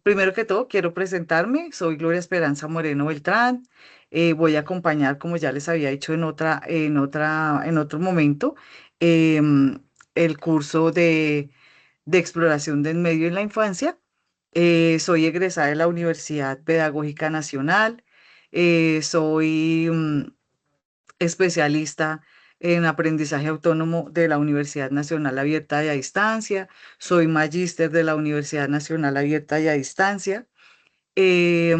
Primero que todo, quiero presentarme. Soy Gloria Esperanza Moreno Beltrán. Voy a acompañar, como ya les había dicho en otro momento, em, el curso de exploración del medio en la infancia. Soy egresada de la Universidad Pedagógica Nacional. Soy especialista en aprendizaje autónomo de la Universidad Nacional Abierta y a Distancia. Soy magíster de la Universidad Nacional Abierta y a Distancia. Y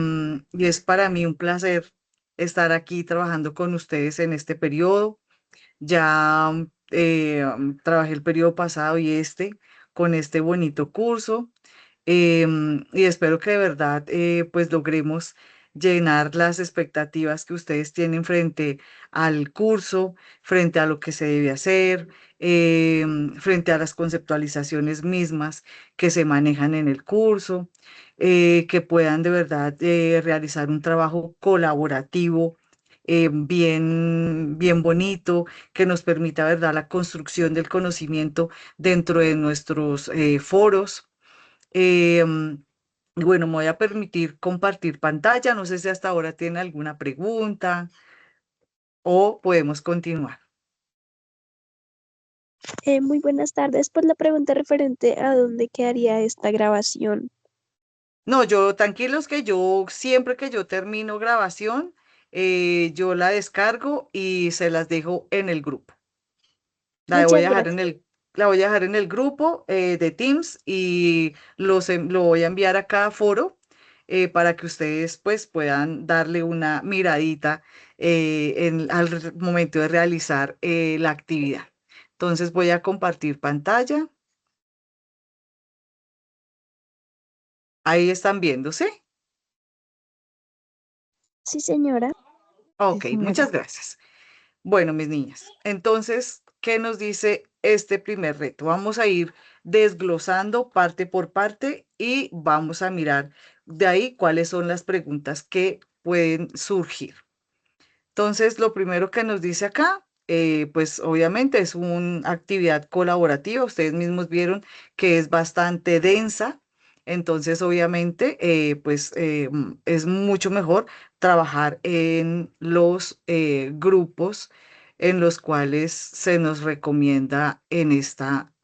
es para mí un placer estar aquí trabajando con ustedes en este periodo. Ya trabajé el periodo pasado y este con este bonito curso. Y espero que de verdad pues logremos llenar las expectativas que ustedes tienen frente al curso, frente a lo que se debe hacer, frente a las conceptualizaciones mismas que se manejan en el curso, que puedan de verdad realizar un trabajo colaborativo. Bien bonito, que nos permita, ¿verdad?, la construcción del conocimiento dentro de nuestros foros. Y bueno, me voy a permitir compartir pantalla. No sé si hasta ahora tiene alguna pregunta o podemos continuar. Muy buenas tardes. Pues la pregunta referente a dónde quedaría esta grabación. No, tranquilos que yo siempre que yo termino grabación, yo la descargo y se las dejo en el grupo. La voy Muchas a dejar gracias. la voy a dejar en el grupo de Teams y lo voy a enviar a cada foro para que ustedes pues puedan darle una miradita al momento de realizar la actividad. Entonces voy a compartir pantalla. Ahí están viéndose. Sí, señora. Sí, Ok, señora. muchas gracias. Bueno, mis niñas, entonces, ¿qué nos dice este primer reto? Vamos a ir desglosando parte por parte y vamos a mirar de ahí cuáles son las preguntas que pueden surgir. Entonces, lo primero que nos dice acá, pues obviamente es una actividad colaborativa. Ustedes mismos vieron que es bastante densa. Entonces, obviamente, es mucho mejor trabajar en los grupos en los cuales se nos recomienda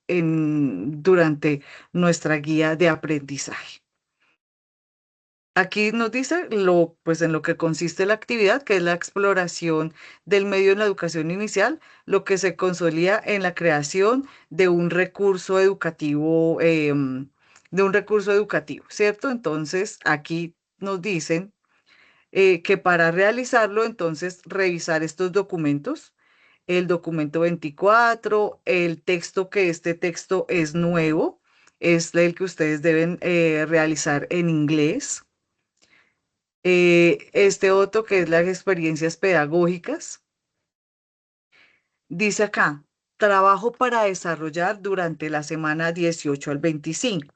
durante nuestra guía de aprendizaje. Aquí nos dice pues en lo que consiste la actividad, que es la exploración del medio en la educación inicial, lo que se consolida en la creación de un recurso educativo, ¿cierto? Entonces, aquí nos dicen que para realizarlo, entonces, revisar estos documentos, el documento 24, el texto, que este texto es nuevo, es el que ustedes deben realizar en inglés. Este otro que es las experiencias pedagógicas. Dice acá, trabajo para desarrollar durante la semana 18 al 25.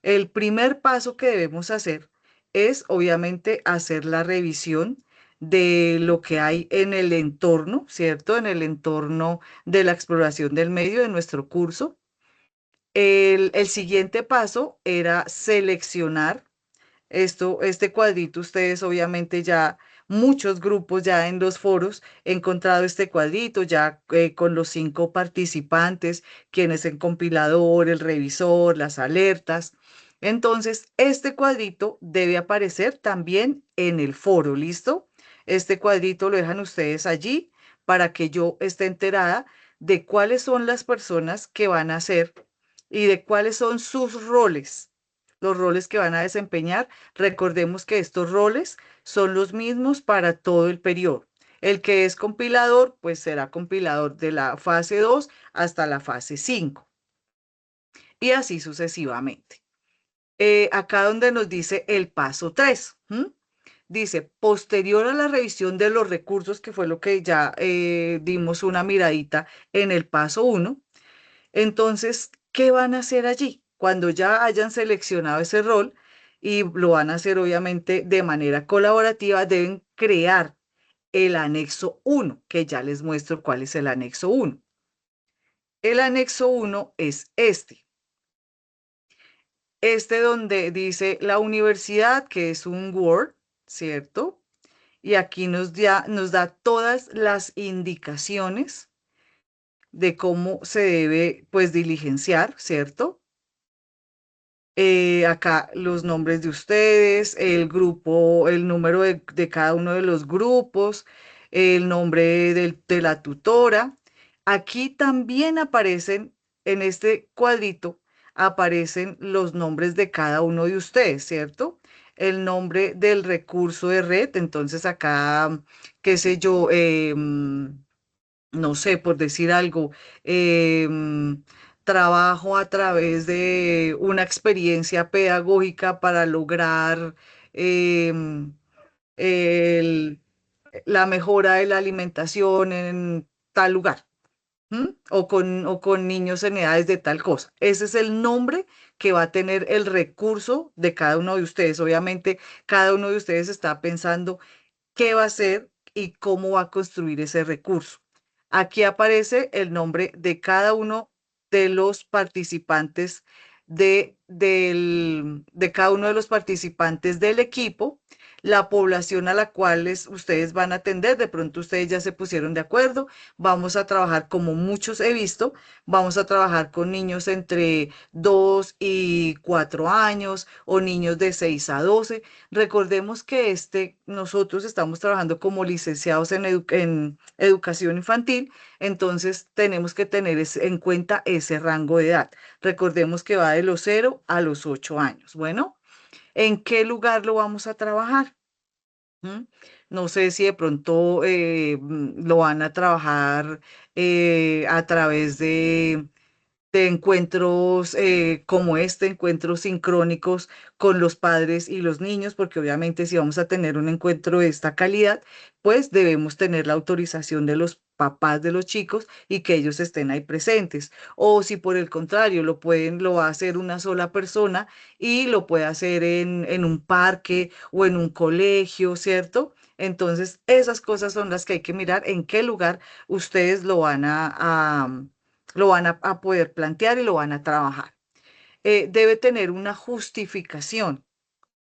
El primer paso que debemos hacer es, obviamente, hacer la revisión de lo que hay en el entorno, ¿cierto? En el entorno de la exploración del medio de nuestro curso. El siguiente paso era seleccionar este cuadrito. Ustedes obviamente ya, muchos grupos ya en los foros he encontrado este cuadrito ya con los 5 participantes, quienes el compilador, el revisor, las alertas. Entonces, este cuadrito debe aparecer también en el foro, ¿listo? Este cuadrito lo dejan ustedes allí para que yo esté enterada de cuáles son las personas que van a hacer y de cuáles son sus roles, los roles que van a desempeñar. Recordemos que estos roles son los mismos para todo el periodo. El que es compilador, pues será compilador de la fase 2 hasta la fase 5 y así sucesivamente. Acá donde nos dice el paso 3, dice, posterior a la revisión de los recursos, que fue lo que ya dimos una miradita en el paso 1, entonces, ¿qué van a hacer allí? Cuando ya hayan seleccionado ese rol y lo van a hacer obviamente de manera colaborativa, deben crear el anexo 1, que ya les muestro cuál es el anexo 1. El anexo 1 es este. este donde dice la universidad, que es un Word, ¿cierto? Y aquí nos da todas las indicaciones de cómo se debe, pues, diligenciar, ¿cierto? Acá los nombres de ustedes, el grupo, el número de cada uno de los grupos, el nombre de la tutora. Aquí también aparecen, en este cuadrito, aparecen los nombres de cada uno de ustedes, ¿cierto? El nombre del recurso de red, entonces acá, qué sé yo, no sé, por decir algo, trabajo a través de una experiencia pedagógica para lograr em, el- la mejora de la alimentación en tal lugar. ¿M? O con niños en edades de tal cosa. Ese es el nombre que va a tener el recurso de cada uno de ustedes. Obviamente, cada uno de ustedes está pensando qué va a hacer y cómo va a construir ese recurso. Aquí aparece el nombre de cada uno de los participantes de cada uno de los participantes del equipo, la población a la cual ustedes van a atender. De pronto ustedes ya se pusieron de acuerdo. Vamos a trabajar, como muchos he visto, vamos a trabajar con niños entre 2 y 4 años o niños de 6 a 12. Recordemos que nosotros estamos trabajando como licenciados en educación infantil, entonces tenemos que tener en cuenta ese rango de edad. Recordemos que va de los 0 a los 8 años. Bueno, ¿en qué lugar lo vamos a trabajar? ¿Mm? No sé si de pronto lo van a trabajar a través de encuentros como este, encuentros sincrónicos con los padres y los niños, porque obviamente si vamos a tener un encuentro de esta calidad, pues debemos tener la autorización de los papás de los chicos y que ellos estén ahí presentes. O si por el contrario lo va a hacer una sola persona y lo puede hacer en un parque o en un colegio, ¿cierto? Entonces, esas cosas son las que hay que mirar en qué lugar ustedes lo van a poder plantear y lo van a trabajar. Debe tener una justificación,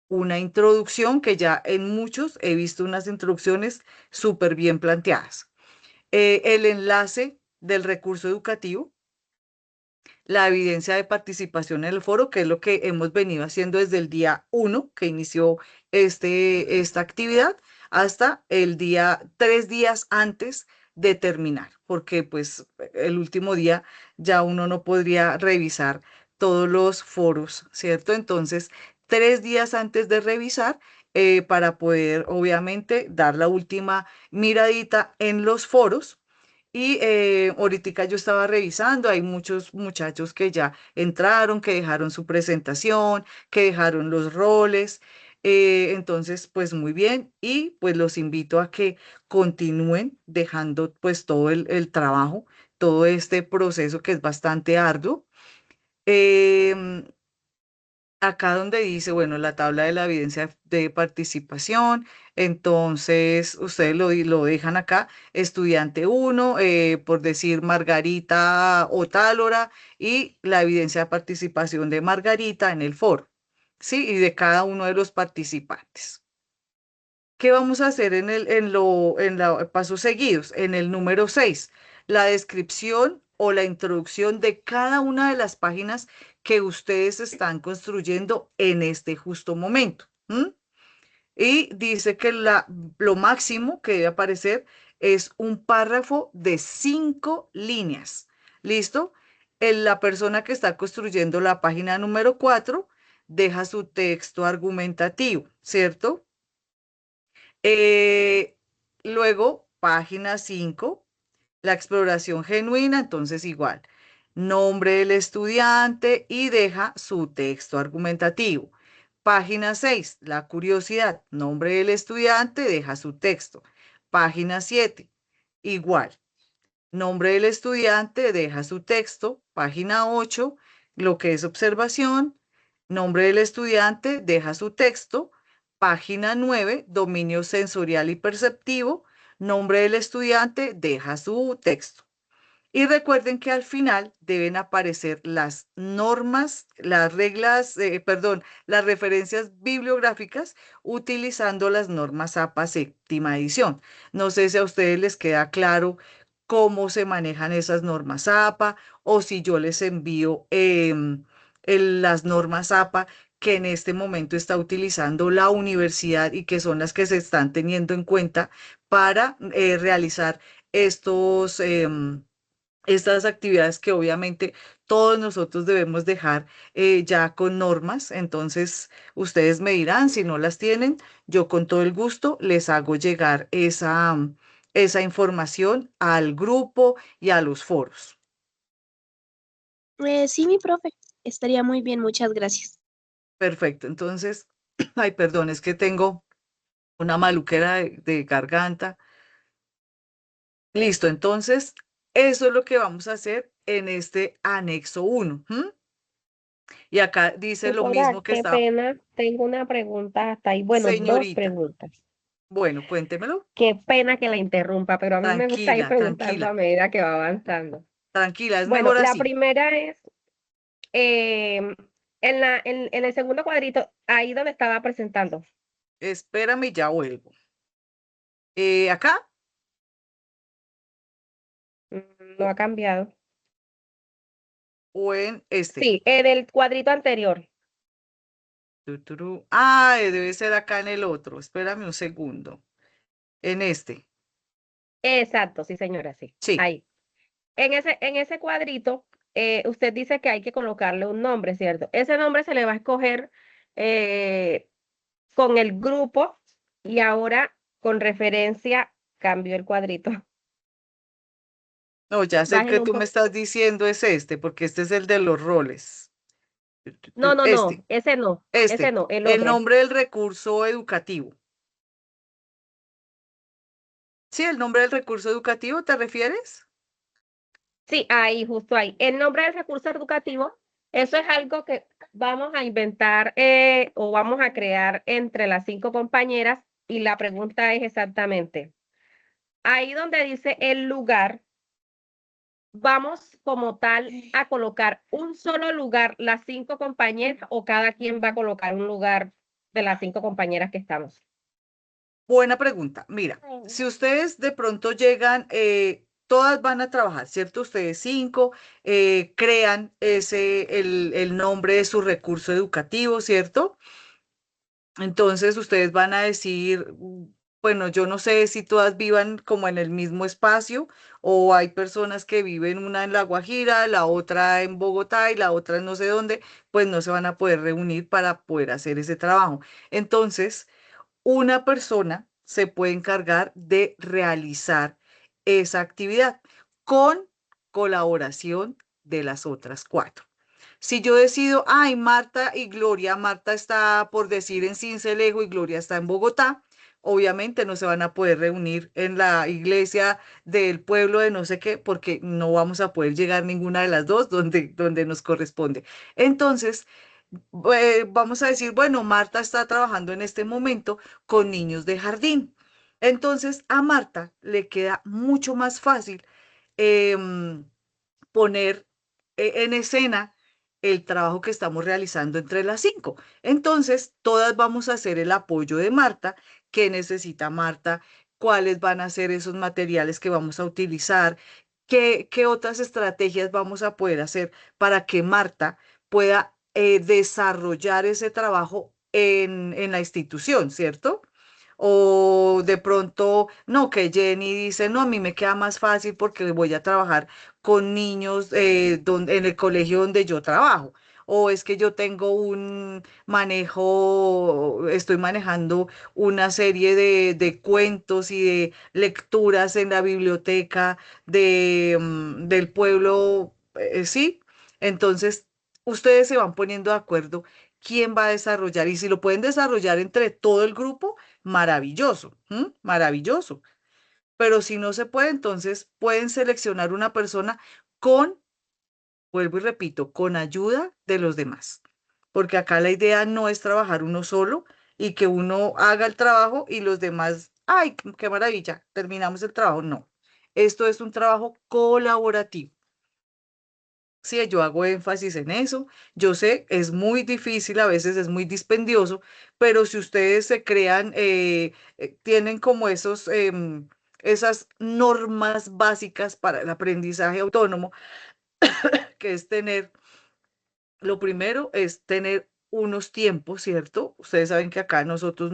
una introducción, que ya en muchos he visto unas introducciones súper bien planteadas. El enlace del recurso educativo, la evidencia de participación en el foro, que es lo que hemos venido haciendo desde el día 1 que inició esta actividad, hasta el día 3 días antes de terminar, porque pues el último día ya uno no podría revisar todos los foros, ¿cierto? Entonces, 3 días antes de revisar, para poder obviamente dar la última miradita en los foros. Y ahorita yo estaba revisando, hay muchos muchachos que ya entraron, que dejaron su presentación, que dejaron los roles. Entonces, pues muy bien, y pues los invito a que continúen dejando pues todo el trabajo, todo este proceso que es bastante arduo. Em, Acá donde dice, bueno, la tabla de la evidencia de participación, entonces ustedes lo dejan acá, estudiante uno, por decir Margarita Otálora, y la evidencia de participación de Margarita en el foro, ¿sí? Y de cada uno de los participantes. ¿Qué vamos a hacer en pasos seguidos? En el número 6, la descripción o la introducción de cada una de las páginas que ustedes están construyendo en este justo momento. ¿M? Y dice que lo máximo que debe aparecer es un párrafo de 5 líneas. ¿Listo? La persona que está construyendo la página número 4 deja su texto argumentativo, ¿cierto? Eh, Luego, página 5, la exploración genuina, entonces igual, nombre del estudiante y deja su texto argumentativo. Página 6, la curiosidad, nombre del estudiante, deja su texto. Página 7, igual, nombre del estudiante, deja su texto. Página 8, lo que es observación. Nombre del estudiante, deja su texto. Página 9, dominio sensorial y perceptivo. Nombre del estudiante, deja su texto. Y recuerden que al final deben aparecer las normas, las reglas, perdón, las referencias bibliográficas utilizando las normas APA séptima edición. No sé si a ustedes les queda claro cómo se manejan esas normas APA o si yo les envío las normas APA que en este momento está utilizando la universidad y que son las que se están teniendo en cuenta para realizar estos... estas actividades que obviamente todos nosotros debemos dejar ya con normas. Entonces, ustedes me dirán, si no las tienen, yo con todo el gusto les hago llegar esa información al grupo y a los foros. Sí, mi profe, estaría muy bien, muchas gracias. Perfecto. Entonces, ay, perdón, es que tengo una maluquera de garganta. Listo, entonces, eso es lo que vamos a hacer en este anexo uno. ¿M? Y acá dice lo Tutora, mismo que qué está, pena, tengo una pregunta hasta ahí, bueno, dos señorita. preguntas. Bueno, cuéntemelo. Qué pena que la interrumpa, pero a mí me gusta ir Tranquila, preguntando a tranquila, medida que va avanzando. tranquila, es Bueno, mejor la así. primera es, en el segundo cuadrito, ahí donde estaba presentando. Espérame, ya vuelvo. Acá No ha cambiado. o en este. Sí, en el cuadrito anterior. Ah, debe ser acá en el otro. Espérame un segundo. En este. Exacto, sí, señora, sí. Sí. Ahí. En ese cuadrito, usted dice que hay que colocarle un nombre, ¿cierto? Ese nombre se le va a escoger eh, con el grupo y ahora con referencia cambio el cuadrito. No, ya sé el que Bájelo un tú me poco. estás diciendo es este, porque este es el de los roles. No, no, Este, no, ese este. no, el El otro. nombre del recurso educativo. ¿Sí? ¿El nombre del recurso educativo te refieres? Sí, ahí, justo ahí. El nombre del recurso educativo, eso es algo que vamos a inventar o vamos a crear entre las 5 compañeras y la pregunta es exactamente, ahí donde dice el lugar, vamos como tal a colocar un solo lugar las 5 compañeras o cada quien va a colocar un lugar de las 5 compañeras que estamos. Buena pregunta. Mira, si ustedes de pronto llegan, todas van a trabajar, ¿cierto? Ustedes cinco crean el nombre de su recurso educativo, ¿cierto? Entonces ustedes van a decir, bueno, yo no sé si todas vivan como en el mismo espacio o hay personas que viven una en La Guajira, la otra en Bogotá y la otra en no sé dónde, pues no se van a poder reunir para poder hacer ese trabajo. Entonces, una persona se puede encargar de realizar esa actividad con colaboración de las otras cuatro. Si yo decido, ay, Marta y Gloria, Marta está por decir en Sincelejo y Gloria está en Bogotá, obviamente no se van a poder reunir en la iglesia del pueblo de no sé qué, porque no vamos a poder llegar ninguna de las dos donde nos corresponde. Entonces, vamos a decir, bueno, Marta está trabajando en este momento con niños de jardín. Entonces, a Marta le queda mucho más fácil em, poner en escena el trabajo que estamos realizando entre las cinco. Entonces, todas vamos a hacer el apoyo de Marta. ¿Qué necesita Marta? ¿Cuáles van a ser esos materiales que vamos a utilizar? ¿Qué otras estrategias vamos a poder hacer para que Marta pueda desarrollar ese trabajo en la institución, ¿cierto? O de pronto, no, que Jenny dice, no, a mí me queda más fácil porque voy a trabajar con niños en el colegio donde yo trabajo. O es que yo tengo un manejo, estoy manejando una serie de cuentos y de lecturas en la biblioteca del pueblo, ¿sí? Entonces, ustedes se van poniendo de acuerdo quién va a desarrollar y si lo pueden desarrollar entre todo el grupo, maravilloso, ¿m? Maravilloso. Pero si no se puede, entonces pueden seleccionar una persona con, vuelvo y repito, con ayuda de los demás. Porque acá la idea no es trabajar uno solo y que uno haga el trabajo y los demás, ay, qué maravilla, terminamos el trabajo. No. Esto es un trabajo colaborativo. Sí, yo hago énfasis en eso. Yo sé, es muy difícil, a veces es muy dispendioso, pero si ustedes se crean, tienen como esas normas básicas para el aprendizaje autónomo, que es tener lo primero es tener unos tiempos, ¿cierto? Ustedes saben que acá nosotros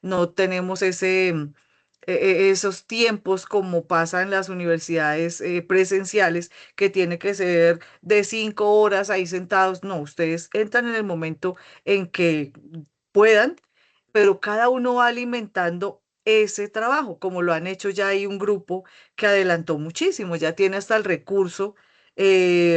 no tenemos esos tiempos como pasa en las universidades presenciales, que tiene que ser de 5 horas ahí sentados. No, ustedes entran en el momento en que puedan, pero cada uno va alimentando ese trabajo, como lo han hecho ya hay un grupo que adelantó muchísimo, ya tiene hasta el recurso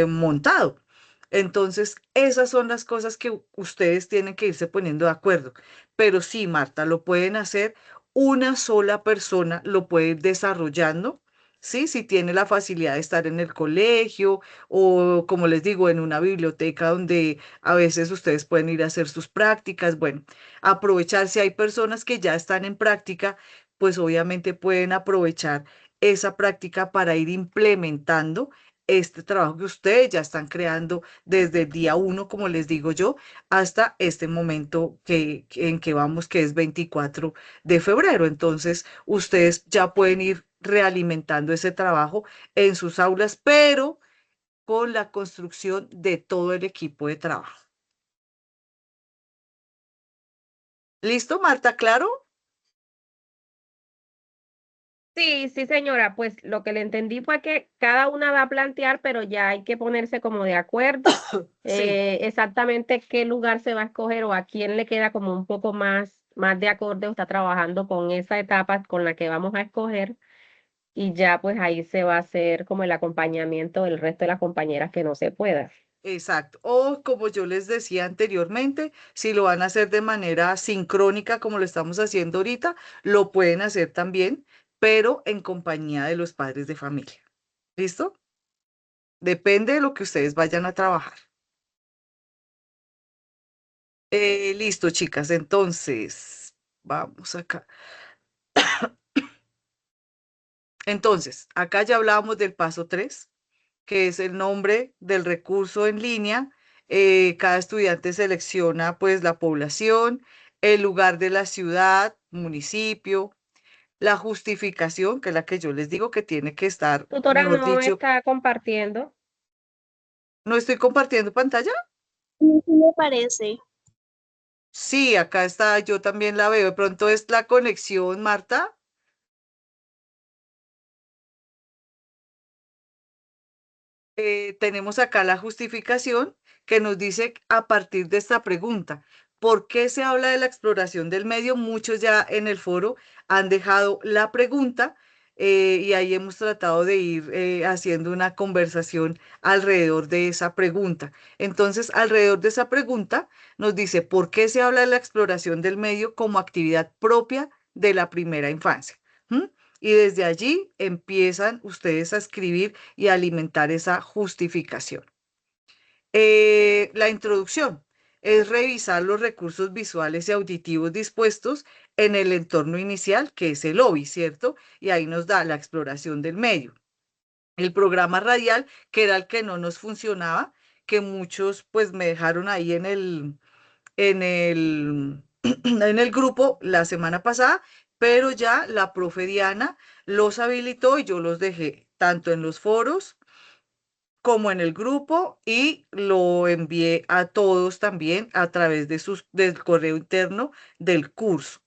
montado. Entonces, esas son las cosas que ustedes tienen que irse poniendo de acuerdo. Pero sí, Marta, lo pueden hacer una sola persona, lo puede ir desarrollando, ¿sí? Si tiene la facilidad de estar en el colegio o, como les digo, en una biblioteca donde a veces ustedes pueden ir a hacer sus prácticas. Bueno, aprovechar si hay personas que ya están en práctica, pues obviamente pueden aprovechar esa práctica para ir implementando este trabajo que ustedes ya están creando desde el día uno, como les digo yo, hasta este momento en que vamos, que es 24 de febrero. Entonces, ustedes ya pueden ir realimentando ese trabajo en sus aulas, pero con la construcción de todo el equipo de trabajo. ¿Listo, Marta? ¿Claro? Sí, sí, señora, pues lo que le entendí fue que cada una va a plantear, pero ya hay que ponerse como de acuerdo Sí, exactamente qué lugar se va a escoger o a quién le queda como un poco más de acorde o está trabajando con esa etapa con la que vamos a escoger y ya pues ahí se va a hacer como el acompañamiento del resto de las compañeras que no se pueda. exacto. O como yo les decía anteriormente, si lo van a hacer de manera sincrónica, como lo estamos haciendo ahorita, lo pueden hacer también, pero en compañía de los padres de familia. ¿Listo? Depende de lo que ustedes vayan a trabajar. Listo, chicas. Entonces, vamos acá. Entonces, acá ya hablábamos del paso 3, que es el nombre del recurso en línea. Cada estudiante selecciona pues la población, el lugar de la ciudad, municipio, la justificación, que es la que yo les digo que tiene que estar, Tutora mejor no dicho. está compartiendo. ¿No estoy compartiendo pantalla? Sí, sí me parece. Sí, acá está, yo también la veo. De pronto es la conexión, Marta. Tenemos acá la justificación que nos dice a partir de esta pregunta, ¿por qué se habla de la exploración del medio? Muchos ya en el foro han dejado la pregunta, y ahí hemos tratado de ir haciendo una conversación alrededor de esa pregunta. Entonces, alrededor de esa pregunta nos dice, ¿por qué se habla de la exploración del medio como actividad propia de la primera infancia? ¿Mm? Y desde allí empiezan ustedes a escribir y alimentar esa justificación. La introducción es revisar los recursos visuales y auditivos dispuestos en el entorno inicial, que es el OBI, ¿cierto? Y ahí nos da la exploración del medio. El programa radial, que era el que no nos funcionaba, que muchos pues me dejaron ahí en el, en el grupo la semana pasada, pero ya la profe Diana los habilitó y yo los dejé tanto en los foros como en el grupo y lo envié a todos también a través del correo interno del curso.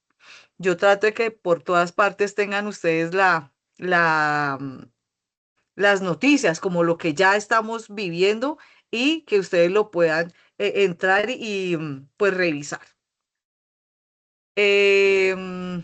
Yo trato de que por todas partes tengan ustedes las noticias, como lo que ya estamos viviendo y que ustedes lo puedan entrar y pues revisar. Em,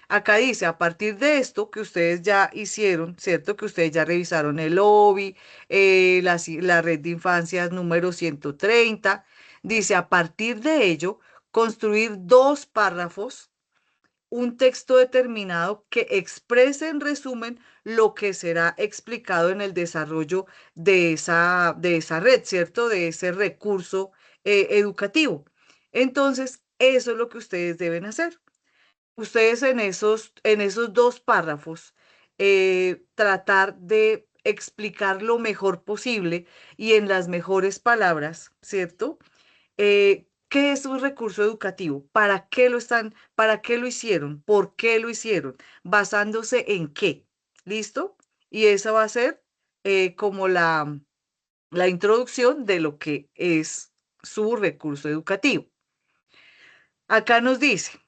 Acá dice, a partir de esto que ustedes ya hicieron, ¿cierto? Que ustedes ya revisaron el OBI, la red de infancias número 130, dice, a partir de ello, construir 2 párrafos, un texto determinado que exprese en resumen lo que será explicado en el desarrollo de esa red, ¿cierto? De ese recurso educativo. Entonces, eso es lo que ustedes deben hacer. Ustedes en esos 2 párrafos tratar de explicar lo mejor posible y en las mejores palabras, ¿cierto? ¿Qué es un recurso educativo? ¿Para qué lo están, para qué lo hicieron? ¿Por qué lo hicieron? ¿Basándose en qué? ¿Listo? Y esa va a ser como la introducción de lo que es su recurso educativo. Acá nos dice,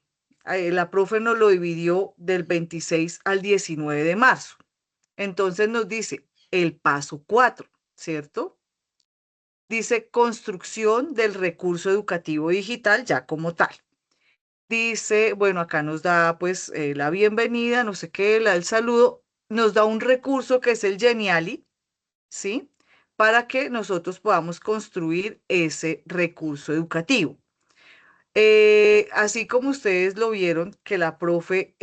la profe nos lo dividió del 26 al 19 de marzo. Entonces nos dice el paso 4, ¿cierto? Dice construcción del recurso educativo digital ya como tal. Dice, bueno, acá nos da pues la bienvenida, no sé qué, el saludo, nos da un recurso que es el Geniali, ¿sí? Para que nosotros podamos construir ese recurso educativo. Así como ustedes lo vieron, que la profe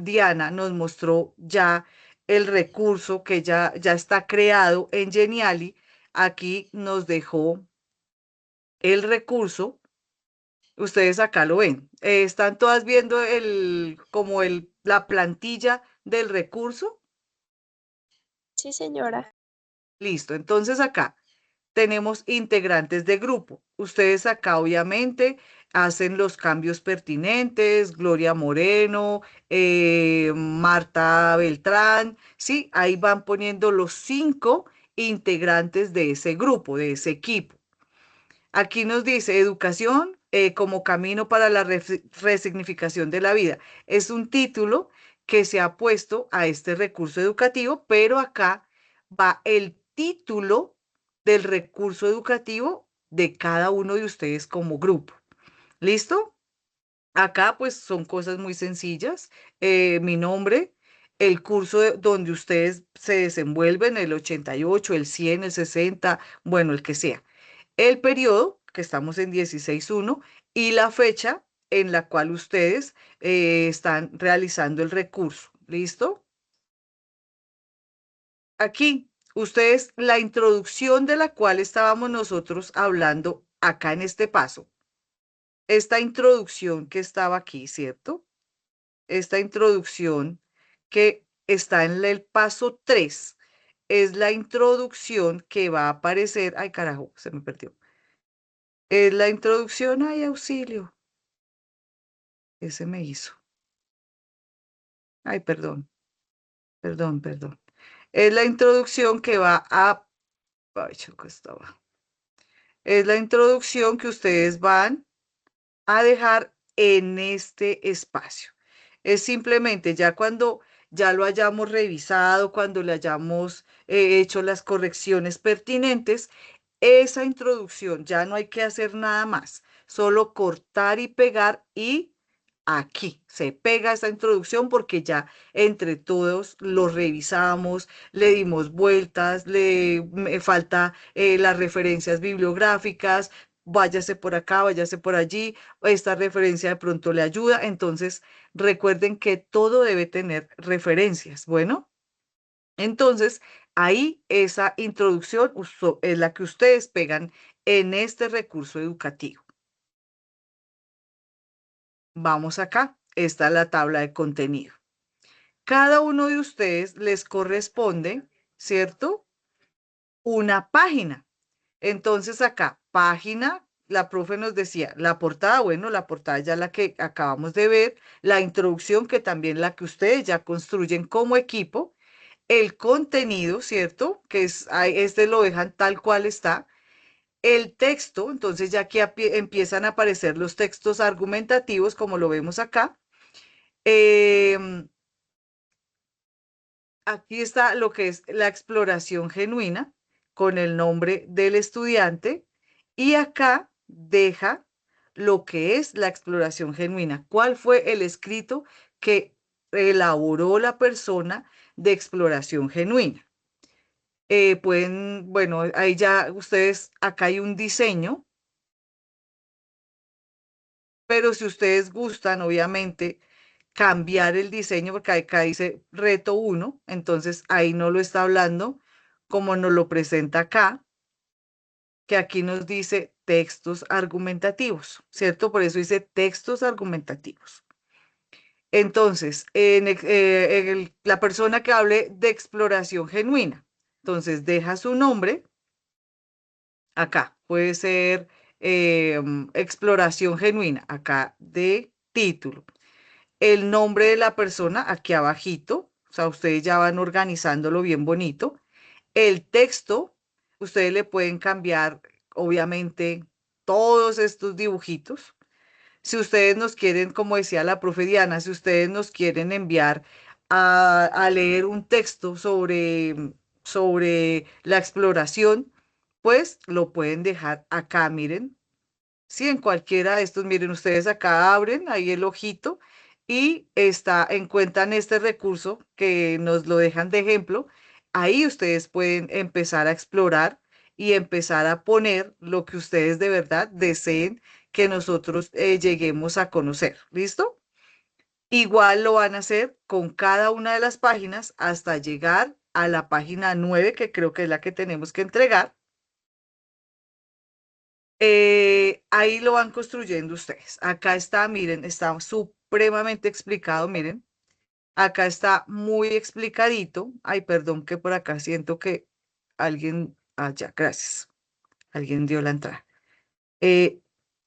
Diana nos mostró ya el recurso que ya está creado en Geniali, aquí nos dejó el recurso. Ustedes acá lo ven. ¿Están todas viendo la plantilla del recurso? Sí, señora. Listo. Entonces acá tenemos integrantes de grupo. Ustedes acá obviamente hacen los cambios pertinentes, Gloria Moreno, Marta Beltrán, ¿sí? Ahí van poniendo los 5 integrantes de ese grupo, de ese equipo. Aquí nos dice educación como camino para la resignificación de la vida. Es un título que se ha puesto a este recurso educativo, pero acá va el título del recurso educativo de cada uno de ustedes como grupo. ¿Listo? Acá pues son cosas muy sencillas. Mi nombre, el curso donde ustedes se desenvuelven, el 88, el 100, el 60, bueno, el que sea, el periodo, que estamos en 16.1, y la fecha en la cual ustedes están realizando el recurso. ¿Listo? Aquí, ustedes, la introducción de la cual estábamos nosotros hablando acá en este paso, esta introducción que estaba aquí, ¿cierto? Esta introducción que está en el paso 3 es la introducción que va a aparecer. Ay, carajo, se me perdió. Es la introducción, ay, auxilio. Ese me hizo. Ay, perdón, perdón. Es la introducción que va a... Ay, choco, estaba. Es la introducción que ustedes van a dejar en este espacio. Es simplemente ya cuando ya lo hayamos revisado, cuando le hayamos hecho las correcciones pertinentes, esa introducción ya no hay que hacer nada más, solo cortar y pegar y aquí se pega esta introducción porque ya entre todos lo revisamos, le dimos vueltas, me falta las referencias bibliográficas, váyase por acá, váyase por allí, esta referencia de pronto le ayuda. Entonces, recuerden que todo debe tener referencias. Bueno, entonces ahí esa introducción es la que ustedes pegan en este recurso educativo. Vamos acá, está la tabla de contenido. Cada uno de ustedes les corresponde, ¿cierto? Una página. Entonces acá, página, la profe nos decía, la portada, bueno, la portada ya la que acabamos de ver, la introducción que también la que ustedes ya construyen como equipo, el contenido, ¿cierto? Que es, este lo dejan tal cual está. El texto, entonces ya aquí empiezan a aparecer los textos argumentativos, como lo vemos acá. Em, Aquí está lo que es la exploración genuina con el nombre del estudiante y acá deja lo que es la exploración genuina. ¿Cuál fue el escrito que elaboró la persona de exploración genuina? Bueno, ahí ya ustedes, acá hay un diseño, pero si ustedes gustan, obviamente, cambiar el diseño, porque acá dice reto 1, entonces ahí no lo está hablando como nos lo presenta acá, que aquí nos dice textos argumentativos, ¿cierto? Por eso dice textos argumentativos. Entonces, la persona que hable de exploración genuina, entonces deja su nombre acá, puede ser exploración genuina, acá de título. El nombre de la persona aquí abajito, o sea, ustedes ya van organizándolo bien bonito. El texto, ustedes le pueden cambiar, obviamente, todos estos dibujitos. Si ustedes nos quieren, como decía la profe Diana, si ustedes nos quieren enviar a leer un texto sobre la exploración, pues lo pueden dejar acá, miren. Sí, en cualquiera de estos, miren, ustedes acá abren ahí el ojito y encuentran este recurso que nos lo dejan de ejemplo. Ahí ustedes pueden empezar a explorar y empezar a poner lo que ustedes de verdad deseen que nosotros lleguemos a conocer. ¿Listo? Igual lo van a hacer con cada una de las páginas hasta llegar a la página 9, que creo que es la que tenemos que entregar. Ahí lo van construyendo ustedes. Acá está, miren, está supremamente explicado, miren. Acá está muy explicadito. Ay, perdón que por acá siento que alguien, ya, gracias. Alguien dio la entrada. Eh,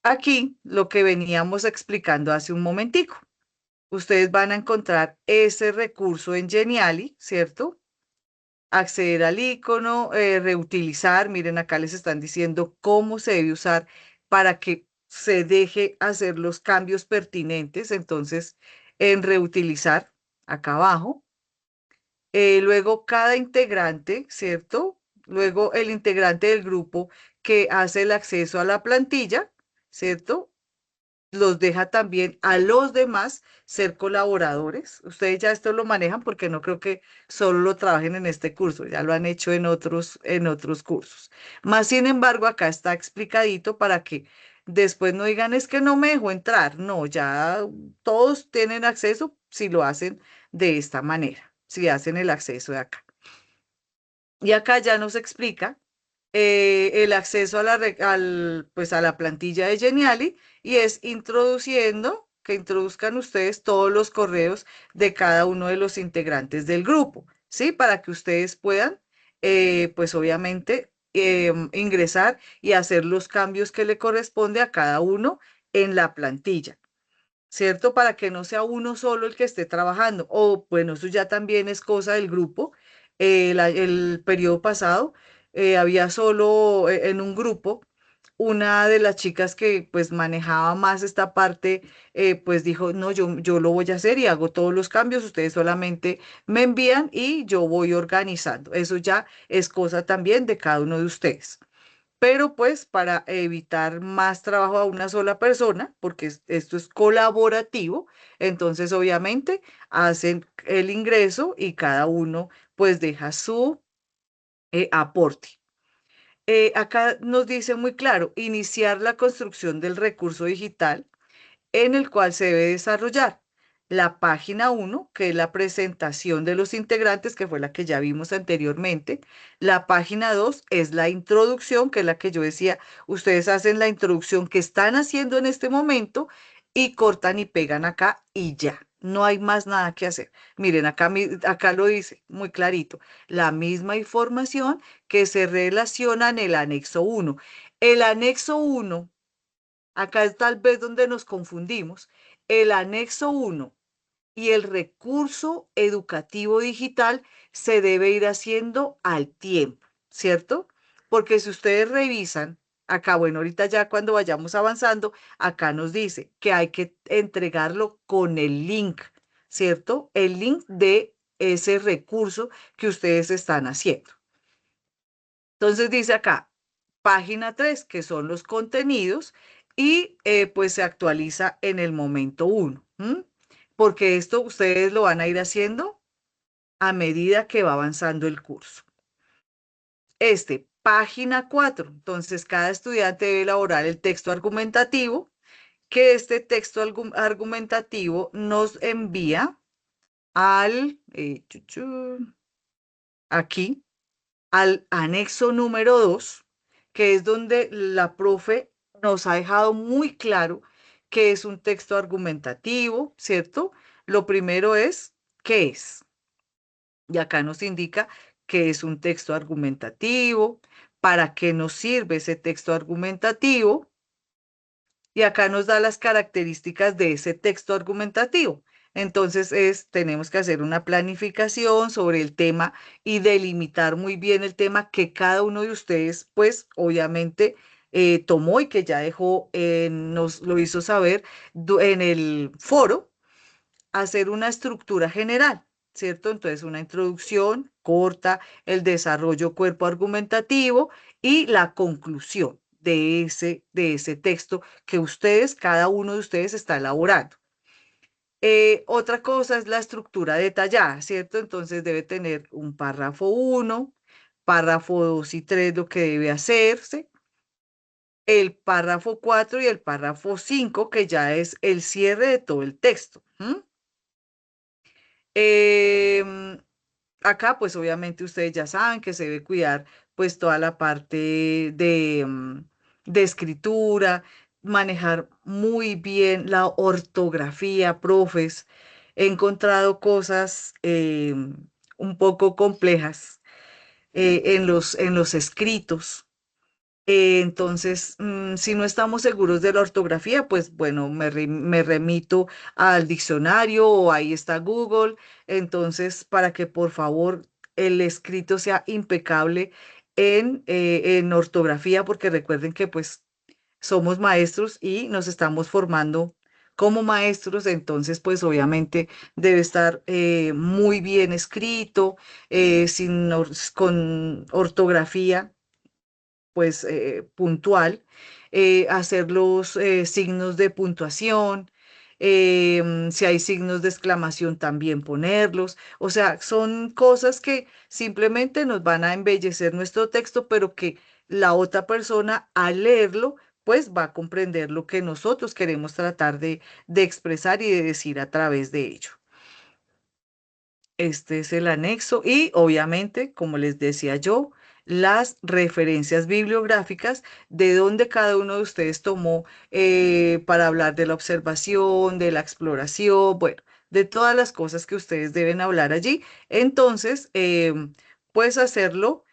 Aquí lo que veníamos explicando hace un momentico. Ustedes van a encontrar ese recurso en Geniali, ¿cierto? Acceder al icono, reutilizar. Miren, acá les están diciendo cómo se debe usar para que se deje hacer los cambios pertinentes. Entonces, en reutilizar, acá abajo. Luego, cada integrante, ¿cierto? Luego, el integrante del grupo que hace el acceso a la plantilla, ¿cierto? Los deja también a los demás ser colaboradores. Ustedes ya esto lo manejan porque no creo que solo lo trabajen en este curso, ya lo han hecho en otros cursos. Más sin embargo, acá está explicadito para que después no digan es que no me dejó entrar. No, ya todos tienen acceso si lo hacen de esta manera, si hacen el acceso de acá. Y acá ya nos explica el acceso a pues a la plantilla de Geniali y es introduciendo, que introduzcan ustedes todos los correos de cada uno de los integrantes del grupo, ¿sí? Para que ustedes puedan, pues obviamente, ingresar y hacer los cambios que le corresponde a cada uno en la plantilla. ¿Cierto? Para que no sea uno solo el que esté trabajando. O bueno, eso ya también es cosa del grupo. El periodo pasado había solo en un grupo una de las chicas que pues manejaba más esta parte, pues dijo, no, yo lo voy a hacer y hago todos los cambios, ustedes solamente me envían y yo voy organizando. Eso ya es cosa también de cada uno de ustedes, pero pues para evitar más trabajo a una sola persona, porque esto es colaborativo, entonces obviamente hacen el ingreso y cada uno pues deja su aporte. Acá nos dice muy claro, iniciar la construcción del recurso digital en el cual se debe desarrollar la página 1, que es la presentación de los integrantes, que fue la que ya vimos anteriormente. La página 2 es la introducción, que es la que yo decía, ustedes hacen la introducción que están haciendo en este momento y cortan y pegan acá y ya. No hay más nada que hacer. Miren, acá lo dice muy clarito. La misma información que se relaciona en el anexo 1. El anexo 1. Acá es tal vez donde nos confundimos. El anexo 1 y el recurso educativo digital se debe ir haciendo al tiempo, ¿cierto? Porque si ustedes revisan, acá, bueno, ahorita ya cuando vayamos avanzando, acá nos dice que hay que entregarlo con el link, ¿cierto? El link de ese recurso que ustedes están haciendo. Entonces dice acá, página 3, que son los contenidos, y pues se actualiza en el momento 1, porque esto ustedes lo van a ir haciendo a medida que va avanzando el curso. Página 4, entonces cada estudiante debe elaborar el texto argumentativo, que este texto argumentativo nos envía al, aquí, al anexo número 2, que es donde la profe nos ha dejado muy claro que es un texto argumentativo, ¿cierto? Lo primero es, ¿qué es? Y acá nos indica que es un texto argumentativo, para qué nos sirve ese texto argumentativo, y acá nos da las características de ese texto argumentativo. Entonces tenemos que hacer una planificación sobre el tema y delimitar muy bien el tema que cada uno de ustedes, pues obviamente tomó y que ya dejó, nos lo hizo saber en el foro, hacer una estructura general, ¿cierto? Entonces, una introducción corta, el desarrollo cuerpo argumentativo y la conclusión de ese texto que ustedes, cada uno de ustedes está elaborando. Otra cosa es la estructura detallada, ¿cierto? Entonces debe tener un párrafo 1, párrafo 2 y 3, lo que debe hacerse, el párrafo 4 y el párrafo 5, que ya es el cierre de todo el texto. Em, Acá, pues obviamente ustedes ya saben que se debe cuidar pues toda la parte de escritura, manejar muy bien la ortografía, profes. He encontrado cosas un poco complejas en los escritos. Entonces, si no estamos seguros de la ortografía, pues bueno, me remito al diccionario o ahí está Google. Entonces, para que por favor el escrito sea impecable en ortografía, porque recuerden que pues somos maestros y nos estamos formando como maestros, entonces pues obviamente debe estar muy bien escrito, con ortografía pues puntual, hacer los signos de puntuación, si hay signos de exclamación también ponerlos, o sea, son cosas que simplemente nos van a embellecer nuestro texto, pero que la otra persona al leerlo, pues va a comprender lo que nosotros queremos tratar de expresar y de decir a través de ello. Este es el anexo y obviamente, como les decía yo, las referencias bibliográficas de donde cada uno de ustedes tomó para hablar de la observación, de la exploración, bueno, de todas las cosas que ustedes deben hablar allí. Entonces, puedes hacerlo,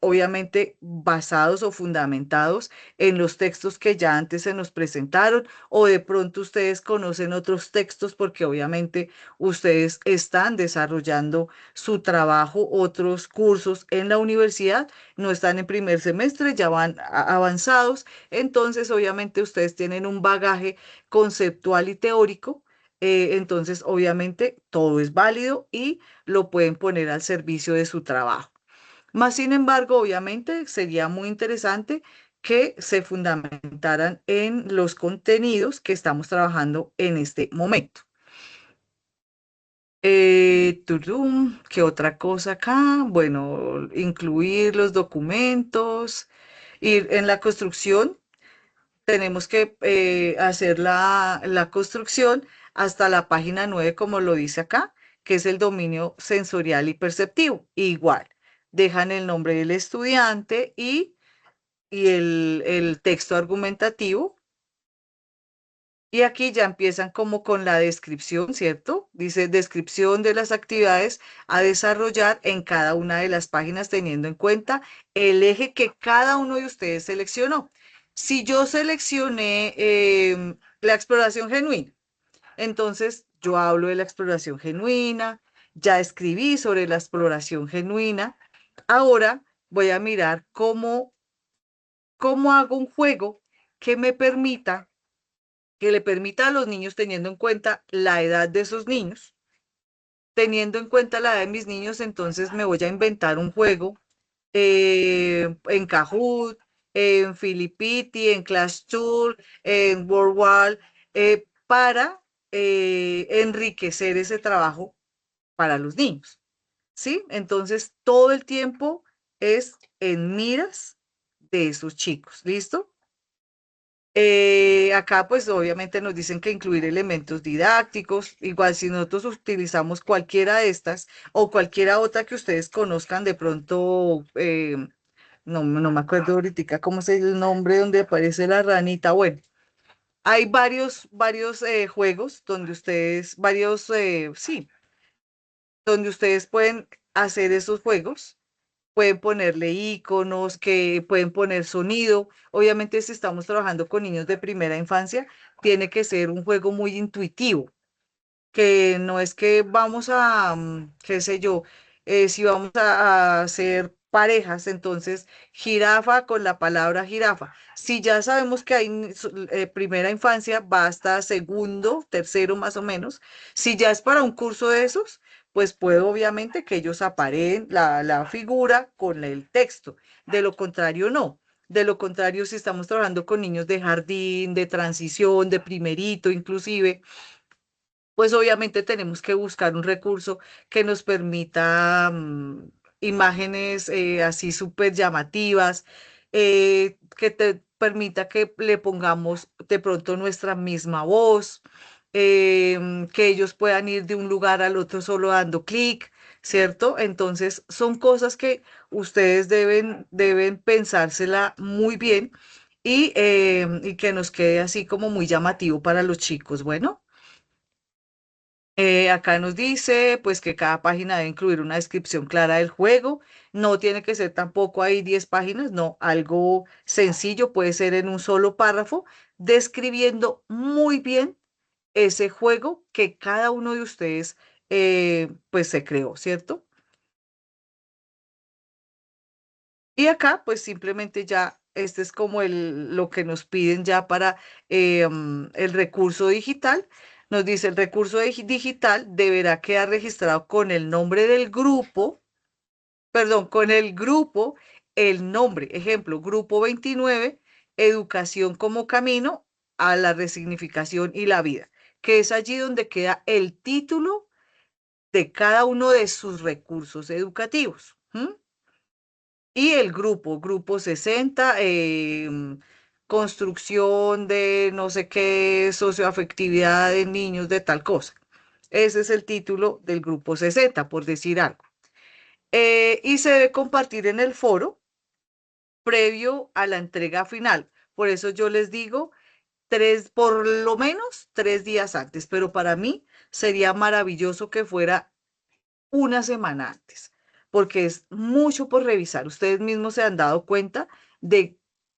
obviamente, basados o fundamentados en los textos que ya antes se nos presentaron, o de pronto ustedes conocen otros textos porque obviamente ustedes están desarrollando su trabajo, otros cursos en la universidad, no están en primer semestre, ya van avanzados, entonces obviamente ustedes tienen un bagaje conceptual y teórico, entonces obviamente todo es válido y lo pueden poner al servicio de su trabajo. Más sin embargo, obviamente sería muy interesante que se fundamentaran en los contenidos que estamos trabajando en este momento. ¿Qué otra cosa acá? Bueno, incluir los documentos. Ir en la construcción, tenemos que hacer la construcción hasta la página 9, como lo dice acá, que es el dominio sensorial y perceptivo. Igual, dejan el nombre del estudiante y el texto argumentativo. Y aquí ya empiezan como con la descripción, ¿cierto? Dice descripción de las actividades a desarrollar en cada una de las páginas teniendo en cuenta el eje que cada uno de ustedes seleccionó. Si yo seleccioné la exploración genuina, entonces yo hablo de la exploración genuina, ya escribí sobre la exploración genuina. Ahora voy a mirar cómo hago un juego que me permita que le permita a los niños, teniendo en cuenta la edad de esos niños, teniendo en cuenta la edad de mis niños, entonces me voy a inventar un juego en Kahoot, en Filipiti, en Clash Tour, en WordWall, para enriquecer ese trabajo para los niños, ¿sí? Entonces, todo el tiempo es en miras de esos chicos, ¿listo? Acá pues obviamente nos dicen que incluir elementos didácticos, igual si nosotros utilizamos cualquiera de estas o cualquiera otra que ustedes conozcan, de pronto, no me acuerdo ahorita cómo es el nombre donde aparece la ranita, bueno, Hay varios juegos donde ustedes, sí, donde ustedes pueden hacer esos juegos. Pueden ponerle iconos, que pueden poner sonido. Obviamente, si estamos trabajando con niños de primera infancia, tiene que ser un juego muy intuitivo, que no es que vamos a, qué sé yo, si vamos a hacer parejas, entonces jirafa con la palabra jirafa. Si ya sabemos que hay primera infancia, va hasta segundo, tercero más o menos. Si ya es para un curso de esos, pues puedo obviamente que ellos apareen la figura con el texto. De lo contrario, no. De lo contrario, si estamos trabajando con niños de jardín, de transición, de primerito, inclusive, pues obviamente tenemos que buscar un recurso que nos permita imágenes así súper llamativas, que te permita que le pongamos de pronto nuestra misma voz, que ellos puedan ir de un lugar al otro solo dando clic, ¿cierto? Entonces son cosas que ustedes deben pensársela muy bien y que nos quede así como muy llamativo para los chicos. Bueno. Acá nos dice pues que cada página debe incluir una descripción clara del juego. No tiene que ser tampoco ahí 10 páginas, no, algo sencillo, puede ser en un solo párrafo, describiendo muy bien ese juego que cada uno de ustedes pues se creó, ¿cierto? Y acá pues simplemente ya este es como lo que nos piden ya para el recurso digital. Nos dice el recurso digital deberá quedar registrado con el nombre del grupo, perdón, con el grupo, el nombre, ejemplo, grupo 29, educación como camino a la resignificación y la vida, que es allí donde queda el título de cada uno de sus recursos educativos. Y el grupo 60, construcción de no sé qué, socioafectividad de niños de tal cosa. Ese es el título del grupo 60, por decir algo. Y se debe compartir en el foro previo a la entrega final. Por eso yo les digo por lo menos 3 días antes, pero para mí sería maravilloso que fuera una semana antes, porque es mucho por revisar. Ustedes mismos se han dado cuenta de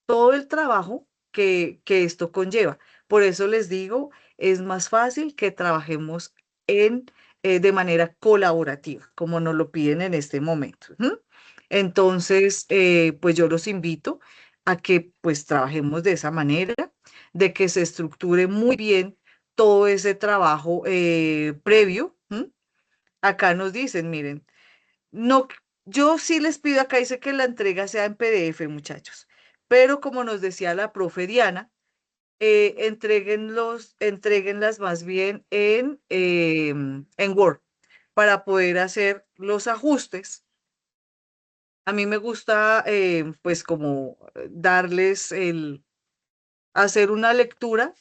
todo el trabajo que esto conlleva. Por eso les digo, es más fácil que trabajemos de manera colaborativa, como nos lo piden en este momento. Entonces, pues yo los invito a que pues trabajemos de esa manera, de que se estructure muy bien todo ese trabajo previo. Acá nos dicen, miren, no, yo sí les pido, acá dice que la entrega sea en PDF, muchachos, pero como nos decía la profe Diana, entréguenlas más bien en Word para poder hacer los ajustes. A mí me gusta, pues, como darles hacer una lectura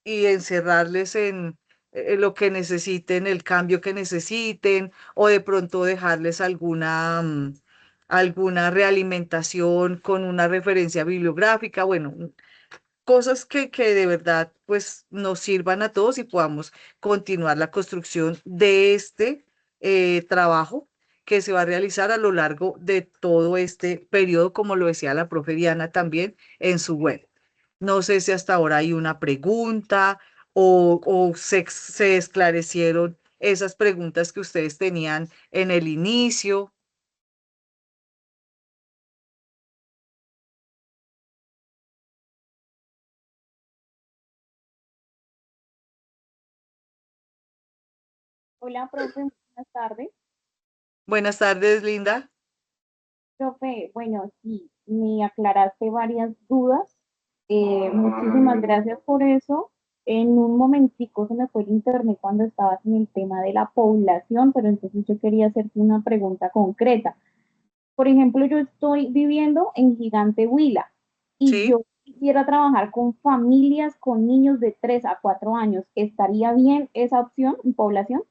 y encerrarles en lo que necesiten, el cambio que necesiten, o de pronto dejarles alguna realimentación con una referencia bibliográfica, bueno, cosas que de verdad pues nos sirvan a todos y podamos continuar la construcción de este trabajo que se va a realizar a lo largo de todo este periodo, como lo decía la profe Diana también en su web. No sé si hasta ahora hay una pregunta o se esclarecieron esas preguntas que ustedes tenían en el inicio. Hola, profe, buenas tardes. Buenas tardes, Linda. Profe, bueno, sí, me aclaraste varias dudas. Muchísimas gracias por eso. En un momentico se me fue el internet cuando estabas en el tema de la población, pero entonces yo quería hacerte una pregunta concreta. Por ejemplo, yo estoy viviendo en Gigante Huila y Sí, yo quisiera trabajar con familias con niños de 3 a 4 años. ¿Estaría bien esa opción en población?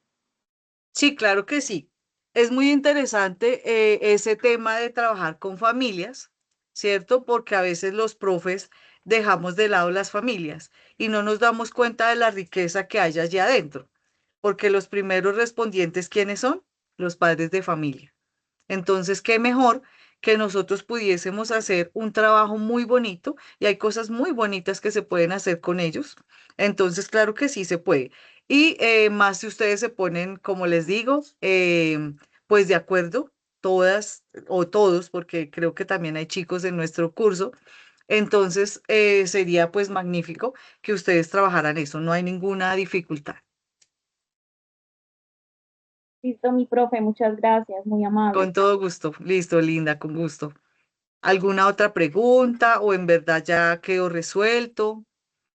sí, claro que sí. Es muy interesante ese tema de trabajar con familias, ¿cierto? Porque a veces los profes dejamos de lado las familias y no nos damos cuenta de la riqueza que hay allá adentro, porque los primeros respondientes, ¿quiénes son? Los padres de familia. Entonces, qué mejor que nosotros pudiésemos hacer un trabajo muy bonito y hay cosas muy bonitas que se pueden hacer con ellos. Entonces, claro que sí se puede. Y más si ustedes se ponen, como les digo, pues de acuerdo, todas o todos, porque creo que también hay chicos en nuestro curso. Entonces, sería pues magnífico que ustedes trabajaran eso. No hay ninguna dificultad. Listo, mi profe, muchas gracias, muy amable. Con todo gusto. Listo, Linda, con gusto. ¿Alguna otra pregunta o en verdad ya quedó resuelto?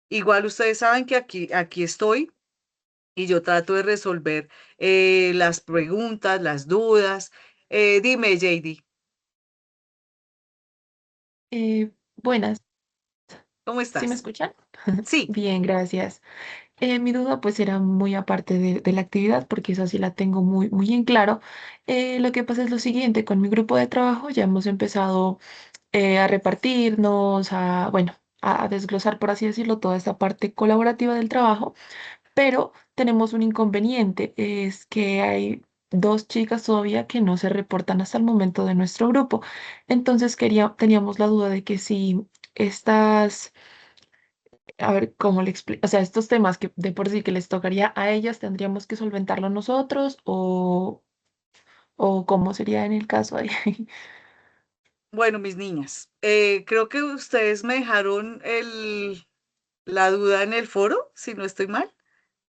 Igual ustedes saben que aquí estoy y yo trato de resolver las preguntas, las dudas. Dime, JD, Buenas, ¿cómo ¿sí me estás? escuchan? Sí, Bien, gracias. Mi duda pues era muy aparte de la actividad porque esa sí la tengo muy en claro. Lo que pasa es lo siguiente, con mi grupo de trabajo ya hemos empezado a repartirnos, bueno, a desglosar, por así decirlo, toda esta parte colaborativa del trabajo, pero tenemos un inconveniente, es que hay dos chicas todavía que no se reportan hasta el momento de nuestro grupo. Entonces teníamos la duda de que si estas a ver cómo le explico, o sea, estos temas que de por sí que les tocaría a ellas, tendríamos que solventarlo nosotros o cómo sería en el caso ahí. bueno, mis niñas, creo que ustedes me dejaron la duda en el foro, si no estoy mal,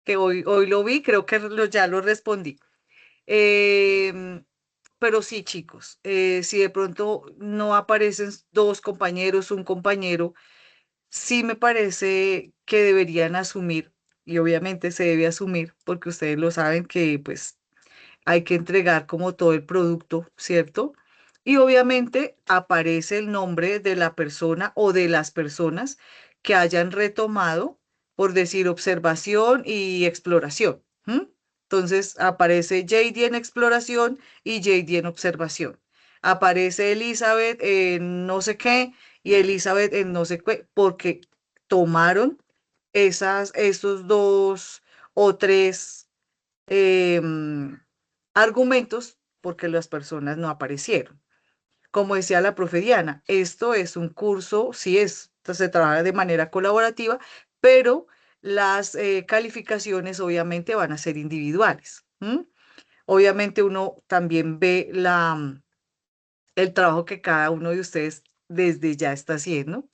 que hoy lo vi, creo que ya lo respondí. Em, pero sí, chicos, si de pronto no aparecen dos compañeros, un compañero, sí me parece que deberían asumir, y obviamente se debe asumir, porque ustedes lo saben que pues hay que entregar como todo el producto, ¿cierto? Y obviamente aparece el nombre de la persona o de las personas que hayan retomado, por decir, observación y exploración. ¿M? Entonces aparece JD en exploración y JD en observación. Aparece Elizabeth en no sé qué y Elizabeth en no sé qué, porque tomaron esos dos o tres em, argumentos porque las personas no aparecieron. Como decía la profe Diana, esto es un curso, sí es, se trabaja de manera colaborativa, pero las calificaciones obviamente van a ser individuales. ¿M? Obviamente uno también ve el trabajo que cada uno de ustedes desde ya está haciendo,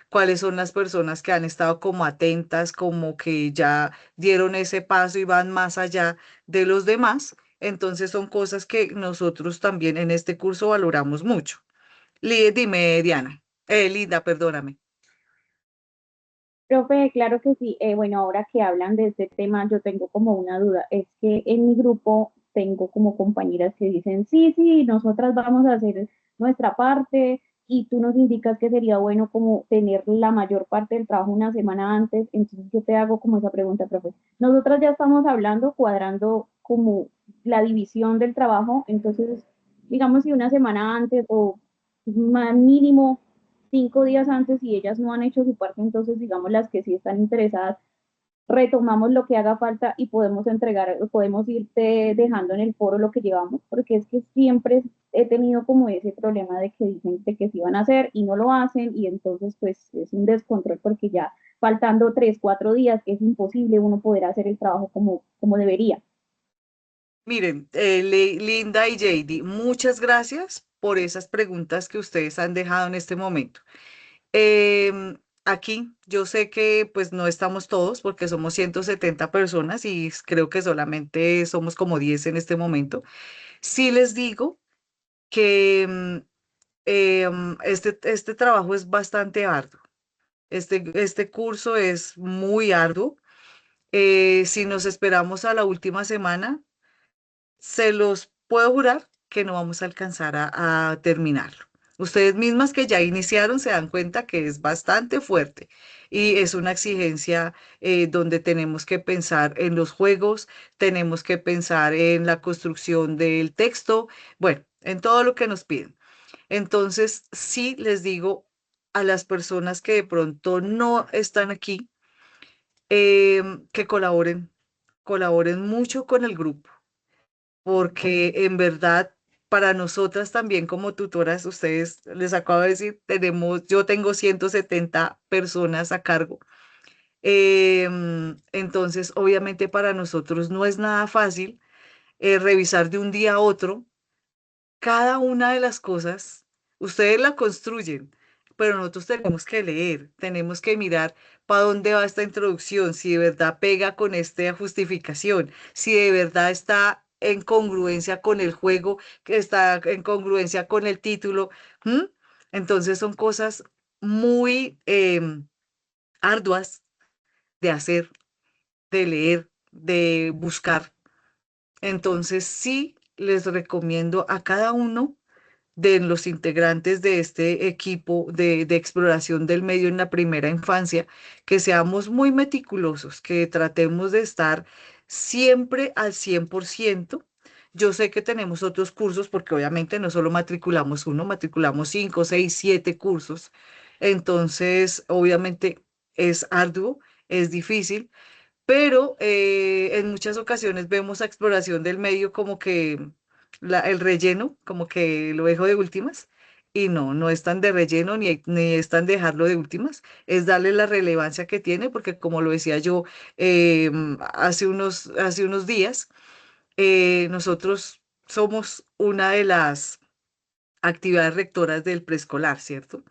cuáles son las personas que han estado como atentas, como que ya dieron ese paso y van más allá de los demás. Entonces son cosas que nosotros también en este curso valoramos mucho. Dime, Diana, Linda, perdóname. Profe, claro que sí. Bueno, ahora que hablan de este tema, yo tengo como una duda. Es que en mi grupo tengo como compañeras que dicen, sí, sí, nosotras vamos a hacer nuestra parte y tú nos indicas que sería bueno como tener la mayor parte del trabajo una semana antes. Entonces yo te hago como esa pregunta, profe. Nosotras ya estamos hablando, cuadrando como la división del trabajo. Entonces, digamos si una semana antes o más mínimo 5 días antes y ellas no han hecho su parte, entonces digamos las que sí están interesadas, retomamos lo que haga falta y podemos entregar, podemos irte dejando en el foro lo que llevamos, porque es que siempre he tenido como ese problema de que dicen de que sí van a hacer y no lo hacen y entonces pues es un descontrol porque ya faltando 3, 4 días es imposible uno poder hacer el trabajo como debería. Miren, Linda y JD, muchas gracias por esas preguntas que ustedes han dejado en este momento. Aquí yo sé que pues no estamos todos porque somos 170 personas y creo que solamente somos como 10 en este momento. Sí les digo que este trabajo es bastante arduo. Este curso es muy arduo. Si nos esperamos a la última semana, se los puedo jurar que no vamos a alcanzar a terminarlo. Ustedes mismas que ya iniciaron se dan cuenta que es bastante fuerte y es una exigencia donde tenemos que pensar en los juegos, tenemos que pensar en la construcción del texto, bueno, en todo lo que nos piden. Entonces, sí les digo, a las personas que de pronto no están aquí, que colaboren mucho con el grupo, porque en verdad para nosotras también como tutoras, ustedes les acabo de decir, yo tengo 170 personas a cargo. Entonces, obviamente para nosotros no es nada fácil revisar de un día a otro cada una de las cosas. Ustedes la construyen, pero nosotros tenemos que leer, tenemos que mirar para dónde va esta introducción, si de verdad pega con esta justificación, si de verdad está en congruencia con el juego, que está en congruencia con el título. ¿M? Entonces son cosas muy arduas de hacer, de leer, de buscar. Entonces sí les recomiendo a cada uno de los integrantes de este equipo de exploración del medio en la primera infancia, que seamos muy meticulosos, que tratemos de estar siempre al 100%. Yo sé que tenemos otros cursos, porque obviamente no solo matriculamos uno, matriculamos 5, 6, 7 cursos. Entonces, obviamente es arduo, es difícil, pero en muchas ocasiones vemos a exploración del medio como que el relleno, como que lo dejo de últimas, y no, no es tan de relleno ni es tan dejarlo de últimas, es darle la relevancia que tiene, porque como lo decía yo hace unos días, nosotros somos una de las actividades rectoras del preescolar, ¿cierto?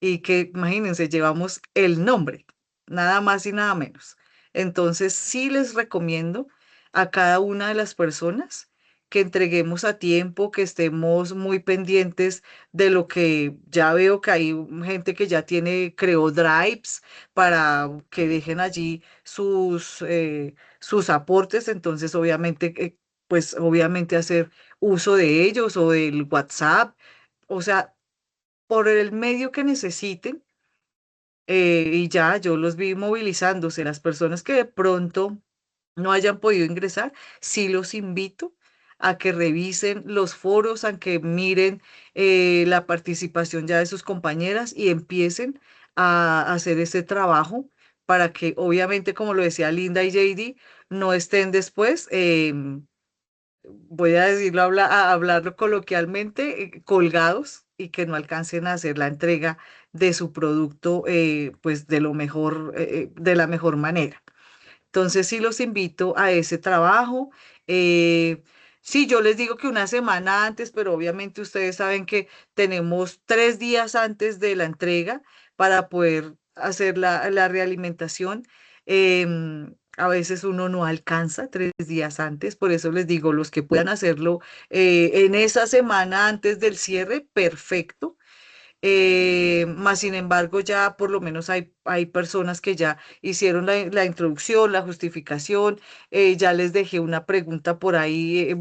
Y que imagínense, llevamos el nombre, nada más y nada menos. Entonces, sí les recomiendo a cada una de las personas que entreguemos a tiempo, que estemos muy pendientes de lo que ya veo que hay gente que ya creó drives para que dejen allí sus aportes. Entonces, obviamente, pues obviamente hacer uso de ellos o del WhatsApp. O sea, por el medio que necesiten, y ya yo los vi movilizándose. Las personas que de pronto no hayan podido ingresar, sí los invito a que revisen los foros, a que miren la participación ya de sus compañeras y empiecen a hacer ese trabajo para que obviamente, como lo decía Linda y JD, no estén después, voy a decirlo, a hablarlo coloquialmente, colgados y que no alcancen a hacer la entrega de su producto, pues de lo mejor, de la mejor manera. Entonces sí los invito a ese trabajo. Sí, yo les digo que una semana antes, pero obviamente ustedes saben que tenemos 3 días antes de la entrega para poder hacer la realimentación. A veces uno no alcanza 3 días antes, por eso les digo, los que puedan hacerlo en esa semana antes del cierre, perfecto. Más sin embargo, ya por lo menos hay personas que ya hicieron la introducción, la justificación, ya les dejé una pregunta por ahí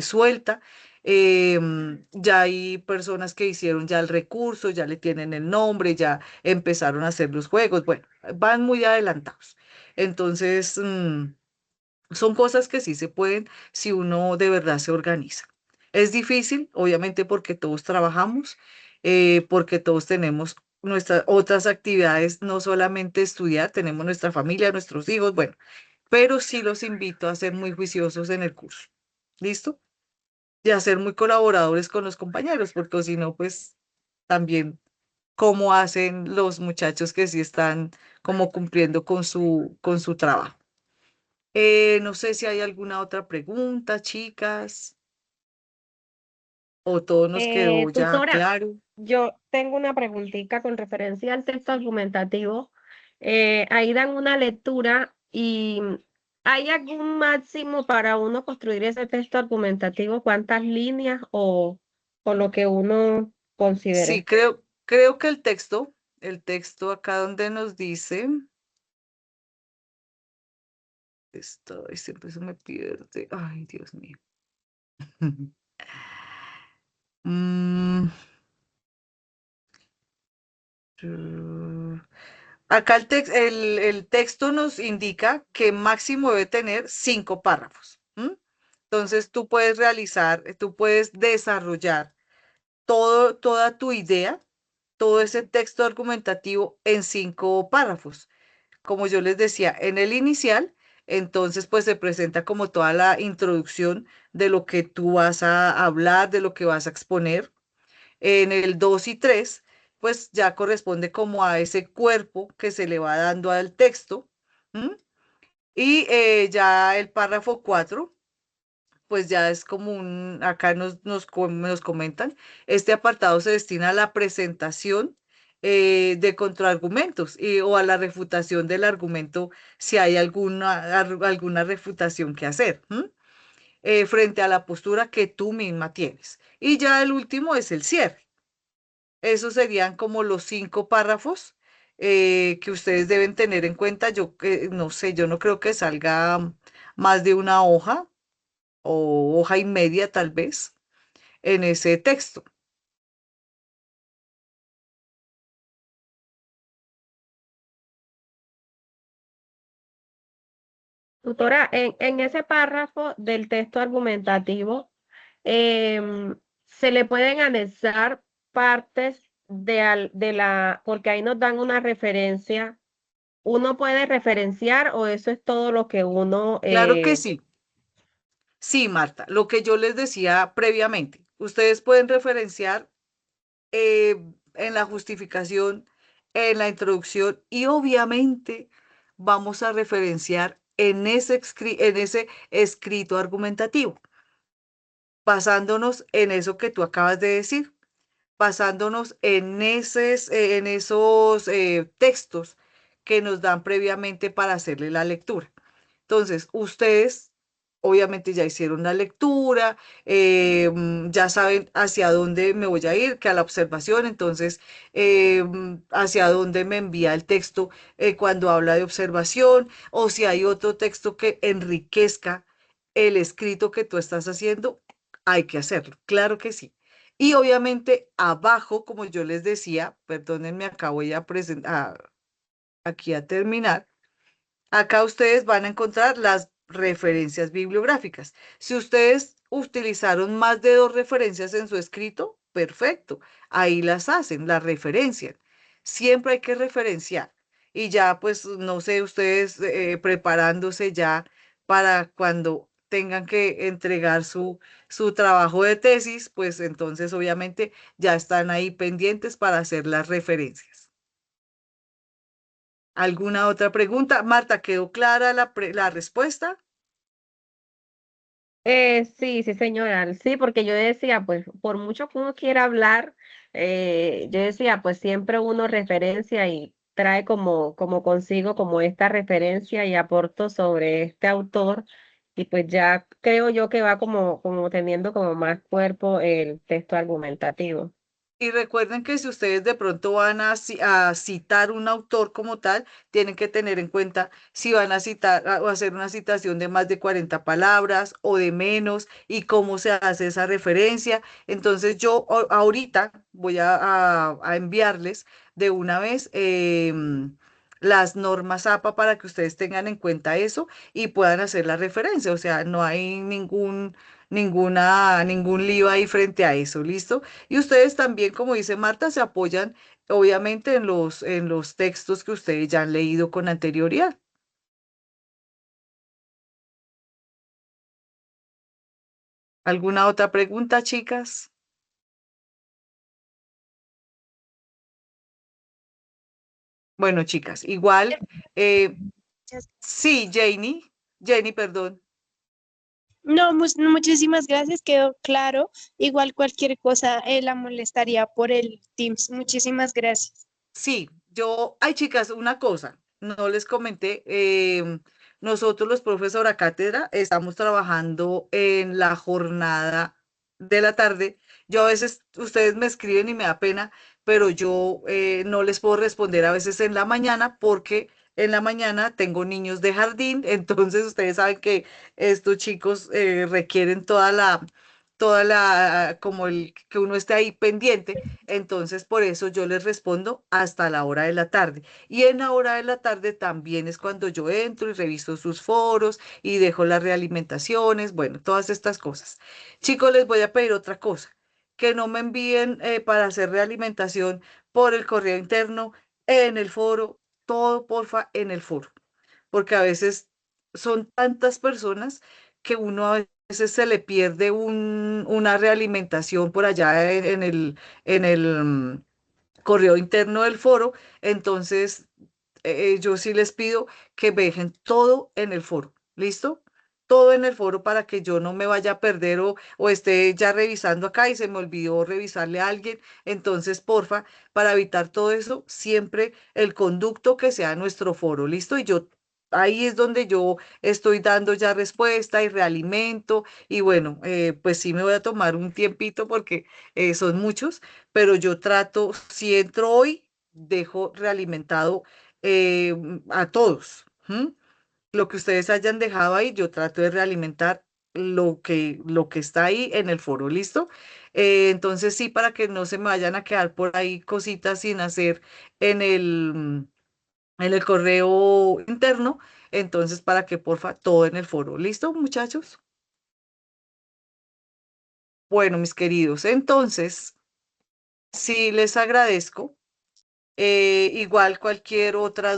suelta. Ya hay personas que hicieron ya el recurso, ya le tienen el nombre, ya empezaron a hacer los juegos. Bueno, van muy adelantados. Entonces, son cosas que sí se pueden si uno de verdad se organiza. Es difícil, obviamente, porque todos trabajamos, porque todos tenemos nuestras otras actividades, no solamente estudiar, tenemos nuestra familia, nuestros hijos, bueno, pero sí los invito a ser muy juiciosos en el curso. ¿Listo? Y a ser muy colaboradores con los compañeros, porque si no, pues también cómo hacen los muchachos que sí están como cumpliendo con su trabajo. No sé si hay alguna otra pregunta, chicas, o todo nos quedó ya Tutora, claro. yo tengo una preguntita con referencia al texto argumentativo. Ahí dan una lectura y ¿hay algún máximo para uno construir ese texto argumentativo? ¿Cuántas líneas o lo que uno Sí, considere? creo que el texto acá donde nos dice, esto, ay, siempre se me pierde, ay, Dios mío. Mm, Acá el texto nos indica que máximo debe tener 5 párrafos. ¿M? Entonces tú puedes desarrollar toda tu idea todo ese texto argumentativo en 5 párrafos. Como yo les decía, en el inicial, entonces pues se presenta como toda la introducción de lo que tú vas a hablar, de lo que vas a exponer. En el 2 y 3 pues ya corresponde como a ese cuerpo que se le va dando al texto. ¿M? Y ya el párrafo 4 pues ya es como acá nos comentan, este apartado se destina a la presentación de contraargumentos o a la refutación del argumento si hay alguna refutación que hacer. Frente a la postura que tú misma tienes. Y ya el último es el cierre. Esos serían como los 5 párrafos que ustedes deben tener en cuenta. Yo no sé, yo no creo que salga más de una hoja o hoja y media tal vez en ese texto. Tutora, en ese párrafo del texto argumentativo, se le pueden anexar partes porque ahí nos dan una referencia. ¿Uno puede referenciar o eso es todo lo que uno... Claro que sí. Sí, Marta, lo que yo les decía previamente, ustedes pueden referenciar en la justificación, en la introducción y obviamente vamos a referenciar en ese escrito argumentativo, basándonos en eso que tú acabas de decir, basándonos en esos textos que nos dan previamente para hacerle la lectura. Entonces, ustedes obviamente ya hicieron la lectura, ya saben hacia dónde me voy a ir, que a la observación, entonces, hacia dónde me envía el texto cuando habla de observación, o si hay otro texto que enriquezca el escrito que tú estás haciendo, hay que hacerlo, claro que sí. Y obviamente abajo, como yo les decía, perdónenme, acá voy a presentar, aquí a terminar. Acá ustedes van a encontrar las referencias bibliográficas. Si ustedes utilizaron más de 2 referencias en su escrito, perfecto. Ahí las hacen, las referencian. Siempre hay que referenciar. Y ya, pues, no sé, ustedes preparándose ya para cuando tengan que entregar su trabajo de tesis, pues entonces obviamente ya están ahí pendientes para hacer las referencias. ¿Alguna otra pregunta? Marta, ¿quedó clara la respuesta? Sí, sí, señora, sí, porque yo decía, pues, por mucho que uno quiera hablar, yo decía, pues siempre uno referencia y trae como consigo como esta referencia y aporto sobre este autor, y pues ya creo yo que va como teniendo como más cuerpo el texto argumentativo. Y recuerden que si ustedes de pronto van a citar un autor como tal, tienen que tener en cuenta si van a citar o hacer una citación de más de 40 palabras o de menos y cómo se hace esa referencia. Entonces yo ahorita voy a enviarles de una vez las normas APA para que ustedes tengan en cuenta eso y puedan hacer la referencia. O sea, no hay ningún lío ahí frente a eso, ¿listo? Y ustedes también, como dice Marta, se apoyan obviamente en los textos que ustedes ya han leído con anterioridad. ¿Alguna otra pregunta, chicas? Bueno, chicas, igual, sí, Jenny, perdón. No, no, muchísimas gracias, quedó claro. Igual cualquier cosa la molestaría por el Teams. Muchísimas gracias. Sí, ay chicas, una cosa, no les comenté, nosotros los profes hora cátedra estamos trabajando en la jornada de la tarde. Yo a veces, ustedes me escriben y me da pena, pero yo no les puedo responder a veces en la mañana porque en la mañana tengo niños de jardín, entonces ustedes saben que estos chicos requieren como el que uno esté ahí pendiente. Entonces, por eso yo les respondo hasta la hora de la tarde. Y en la hora de la tarde también es cuando yo entro y reviso sus foros y dejo las realimentaciones, bueno, todas estas cosas. Chicos, les voy a pedir otra cosa, que no me envíen para hacer realimentación por el correo interno, en el foro, todo porfa en el foro, porque a veces son tantas personas que uno a veces se le pierde una realimentación por allá en el correo interno del foro. Entonces yo sí les pido que me dejen todo en el foro, ¿listo? Todo en el foro para que yo no me vaya a perder o esté ya revisando acá y se me olvidó revisarle a alguien. Entonces, porfa, para evitar todo eso, siempre el conducto que sea nuestro foro, ¿listo? Y yo ahí es donde yo estoy dando ya respuesta y realimento. Y bueno, pues sí me voy a tomar un tiempito porque son muchos, pero yo trato, si entro hoy, dejo realimentado a todos. ¿M? Lo que ustedes hayan dejado ahí, yo trato de realimentar lo que está ahí en el foro, ¿listo? Entonces sí, para que no se me vayan a quedar por ahí cositas sin hacer en el correo interno. Entonces, para que porfa, todo en el foro, ¿listo, muchachos? Bueno, mis queridos, entonces, sí les agradezco. Igual cualquier otra